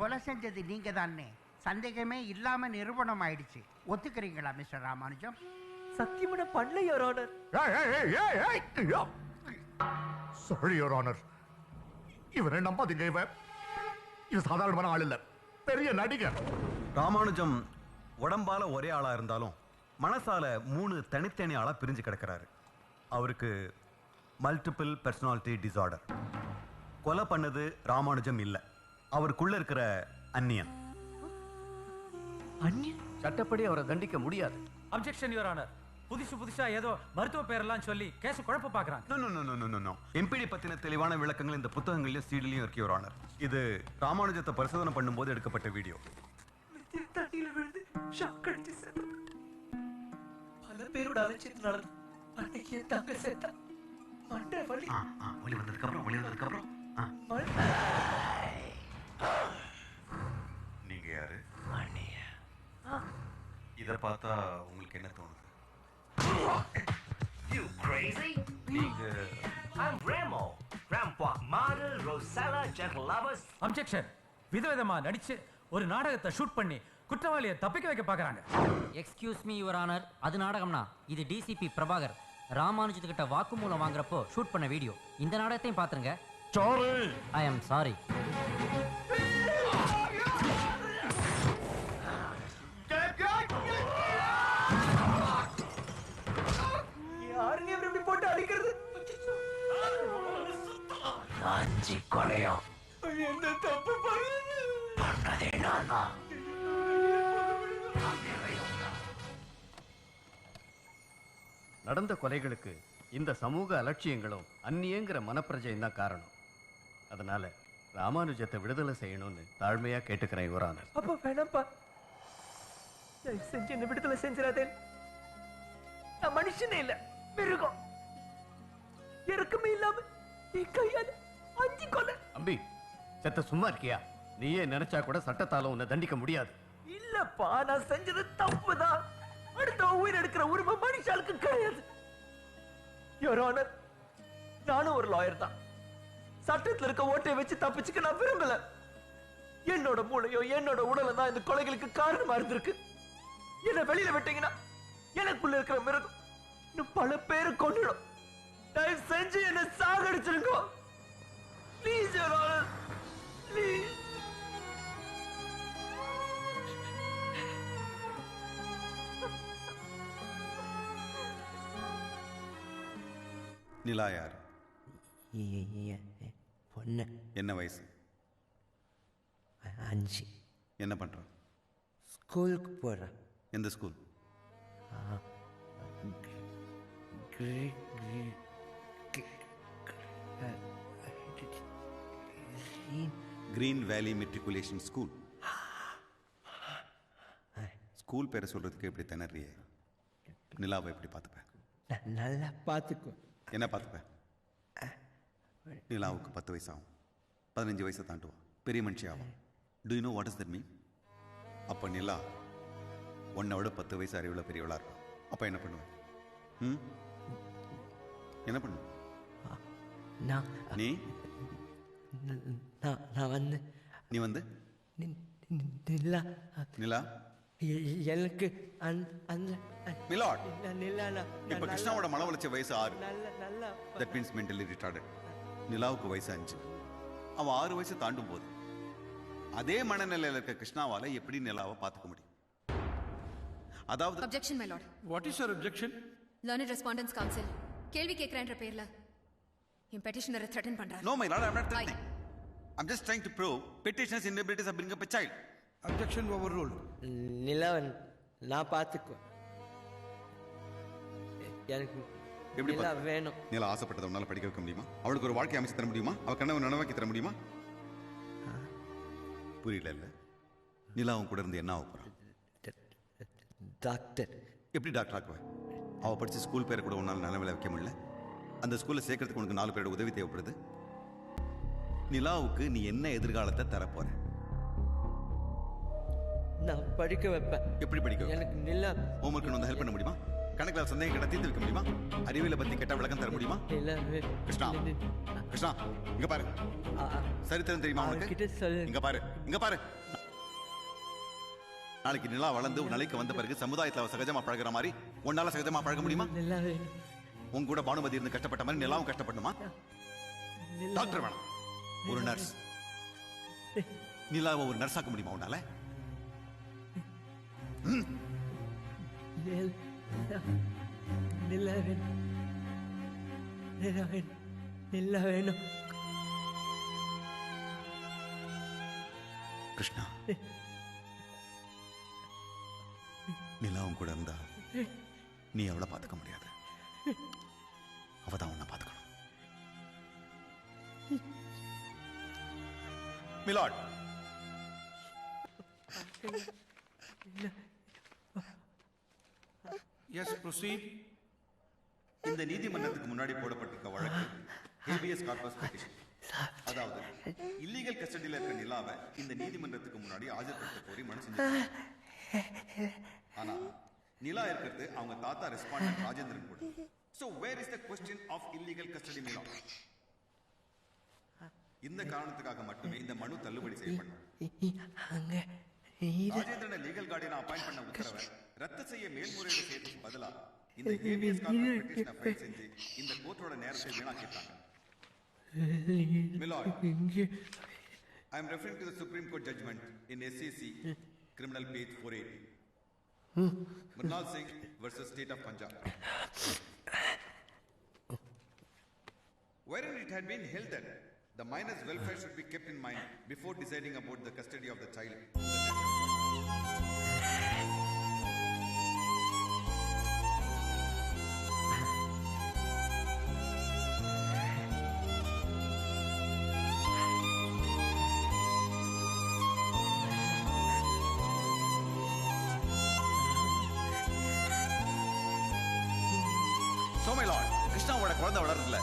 கொலை செஞ்சது நீங்க தானே? சந்தேகமே இல்லாம நிரூபணம் ஆயிடுச்சு. ஒத்துக்கிறீங்களா மிஸ்டர் ராமானுஜம்? சத்தியமான பண்ணல your honour. Sorry your honour. இவரை நம்பாதீங்க. இது சாதாரணமான ஆள் இல்ல, பெரிய நடிகர். ராமானுஜம் உடம்பால ஒரே ஆளா இருந்தாலும் மனசால 3 தனித்தனி ஆளா பிரிஞ்சு கிடக்கிறாரு. அவருக்கு மல்டிபிள் பர்சனாலிட்டி டிசார்டர். கொலை பண்ணது ராமானுஜம் இல்ல, அவருக்குள்ள இருக்கிற அந்நியன். சட்டப்படி அவரை தண்டிக்க முடியாது. Objection your honour. புதுசா ஏதோ மருத்துவ பேரெல்லாம் சொல்லி கேஸ் குழப்ப பாக்குறாங்க. எம்பிடி பத்தின தெளிவான விளக்கங்கள் இந்த புத்தகங்களையும் சீடிலையும் இருக்கு யுவர் ஆனர். இது ராமானுஜத்தை பரிசோதனை பண்ணும்போது எடுக்கப்பட்ட வீடியோ. தண்ணியில விழுந்து ஷாக் அடிச்சு செத்து. பல பேரோட அலட்சியத்தினால அன்னைக்கு என் தங்க செத்தா. மண்டை வலி. ஒளி வந்ததுக்கு அப்புறம் நீங்க யாரு? இத பார்த்தா உங்களுக்கு என்ன தோணுது? You crazy? நீங்க I'm Remo. Grandpa, Mother, Rosella, Gentle Lovers. Objection. விதவிதமா நடிச்சு ஒரு நாடகத்தை ஷூட் பண்ணி குற்றவாளியை தப்பிக்க வைக்க பாக்குறாங்க. எக்ஸ்கியூஸ் மீ யுவர் ஆனர், அது நாடகம்னா இது டிசிபி பிரபாகர் ராமானுஜத்துக்கிட்ட வாக்குமூலம் வாங்குறப்போ ஷூட் பண்ண வீடியோ. இந்த நாடகத்தையும் பாத்துருங்க. I am sorry. யாருங்க இப்படி போட்டு அடிக்கிறது? அஞ்சு கொலையும் என்ன தப்பு பண்ணதே நான் தான். நடந்த கொலைகளுக்கு இந்த சமூக அலட்சியங்களும் அந்நியங்கிற மனப்பிரஜையும் தான் காரணம். அதனால ராமானுஜத்தை விடுதலை செய்யணும்னு தாழ்மையா கேட்டுக்கிறேன் யுவர் ஆனர். அப்ப வேணாம்ப்பா, செஞ்சு என்ன விடுதலை செஞ்சிடாதே. நான் மனுஷனே இல்ல, மிருகம். இறக்கமே இல்லாம என் கையால 5 கொலை. அம்பி, செத்த சும்மா இருக்கியா? நீயே நினைச்சா கூட சட்டத்தால உன்னை தண்டிக்க முடியாது. இல்லப்பா, நான் செஞ்சது தப்புதான். அடுத்த உயிர் எடுக்கிற உரிமை மனுஷாளுக்கு கிடையாது. யுவர் ஆனர், நானும் ஒரு லாயர் தான். சட்டத்தில் இருக்க ஓட்டையை வச்சு தப்பிச்சுக்க நான் விரும்பல. என்னோட மூளையோ என்னோட உடலை தான் இந்த கொலைகளுக்கு காரணமா இருந்திருக்கு. என்ன வெளியில விட்டீங்கன்னா எனக்குள்ள இருக்கிற மிருகம் இன்னும் பல பேரை கொண்டுடும். தயவு செஞ்சு என்ன சாகடிச்சிருங்க ப்ளீஸ் யுவர் ஆனர், ப்ளீஸ். நிலா யார்? பொண்ணு. என்ன வயசு? 5. என்ன பண்றான்? ஸ்கூலுக்கு போறான். எந்த ஸ்கூல்? கிரீன் வேலி மெட்ரிகுலேஷன் ஸ்கூல். ஸ்கூல் பேரை சொல்றதுக்கு எப்படி திணறியே? நிலாவை எப்படி பார்த்துப்பேன்? நல்லா பார்த்துக்கோ. என்ன பார்த்துப்பேன்? நிலாவுக்கு 10 வயசு ஆகும், 15 வயசை தாண்டுவான், பெரிய மனுஷி ஆகும். To you know what is that mean? அப்போ நிலா உன்னை விட 10 வயசு அறிவுள்ள பெரியவளா இருக்கும். அப்போ என்ன பண்ணுவேன்? என்ன பண்ணுவேன் நீ? நான் வந்து நீ வந்து நிலா நிலா எனக்கு மிலாட். இப்ப கிருஷ்ணாவோட மன வளர்ச்சி வயசு 6. That means mentally retarded. நிலாவுக்கு வயசு 5. அவன் 6 வயசு தாண்டும் போது அதே மனநிலையில இருக்க கிருஷ்ணாவால எப்படி நிலாவை பார்த்துக்க முடியும்? அதாவது objection my lord. What is your objection? Learned Respondents Council கேள்வி கேக்குறேன்ற பேர்ல என் பெட்டிஷனரை threaten பண்றாரு. No my lord, I am not threatening. I am just trying to prove petitioner's inability to bring up a child. Objection overruled. Nilavan நான் பார்த்துக்கோ. எனக்கு எப்படி நிலா வேணும். நிலா ஆசைப்பட்டதை உன்னால படிக்க வைக்க முடியுமா? அவளுக்கு ஒரு வாழ்க்கை அமைச்சு தர முடியுமா? அவ கனவு நனவாக்கி தர முடியுமா? புரியல இல்ல? நிலாவும் கூட இருந்து என்ன ஆக போறான்? டாக்டர். எப்படி டாக்டர் ஆக்குவேன்? அவ படிச்ச ஸ்கூல் பேரை கூட உன்னால நினைவில் வைக்க முடியல. அந்த ஸ்கூல்ல சேர்க்கறதுக்கு உனக்கு 4 பேரோட உதவி தேவைப்படுது. நிலாவுக்கு நீ என்ன எதிர்காலத்தை தரப்போற? நான் படிக்க வைப்பேன். எப்படி படிக்க? எனக்கு நிலா ஹோம்வொர்க் வந்து ஹெல்ப் பண்ண முடியுமா? கணக்கில் சந்தேகம் கிட்ட தீர்த்து வைக்க முடியுமா? அறிவியலை பத்தி கேட்ட விளக்கம் தர முடியுமா? கிருஷ்ணா, கிருஷ்ணா இங்க பாரு. சரித்திரம் தெரியுமா உனக்கு? இங்க பாரு, இங்க பாரு. நாளைக்கு நிலா வளர்ந்து ஒரு நிலைக்கு வந்த பிறகு சமுதாயத்துல அவ சகஜமா பழகுற மாதிரி உன்னால சகஜமா பழக முடியுமா? உங்க கூட பானுமதி இருந்து கஷ்டப்பட்ட மாதிரி நிலாவும் கஷ்டப்படணுமா? டாக்டர் வேணாம், ஒரு நர்ஸ். நிலாவை ஒரு நர்ஸ் ஆக்க முடியுமா உன்னால? கிருஷ்ணா, நிலாவும் கூட இருந்தா நீ அவளை பார்த்துக்க முடியாது. அவதான் உன்னை பார்த்துக்கணும். Milord, Yes, proceed. இந்த நீதிமன்றத்துக்கு முன்னாடி போடப்பட்டிருக்க வழக்கு ஹேபியஸ் கார்பஸ் பெட்டிஷன். அதாவது இல்லீகல் கஸ்டடியில் இருக்க நிலாவை இந்த நீதிமன்றத்துக்கு முன்னாடி ஆஜர்படுத்த கோரி மனு செஞ்சாங்க. ஆனா நிலா இருக்கிறது அவங்க தாத்தா ரெஸ்பாண்டன்ட் ராஜேந்திரன் கூட. So where is the question of illegal custody, Milord? இந்த காரணத்துக்காக மட்டுமே இந்த மனு தள்ளுபடி செய்யப்பட்டது. ராஜேந்திரனை லீகல் கார்டியனை அப்பாயிண்ட் பண்ண உத்தரவை ரத்து செய்ய மேல்முறையீடு செய்யறதுக்கு பதிலா இந்த ஹேபியஸ் கார்பஸ் பெட்டிஷனை ஃபைல் செஞ்சு இந்த கோர்ட்டோட நேரத்தை வீணாக்கிட்டாங்க. Milord, I am referring to the Supreme Court judgment in SCC criminal page 480. Mrinal Singh versus State of Punjab, wherein it had been held that the minor's welfare should be kept in mind before deciding about the custody of the child. So my lord, கிருஷ்ணாவோட குழந்தை வளரல.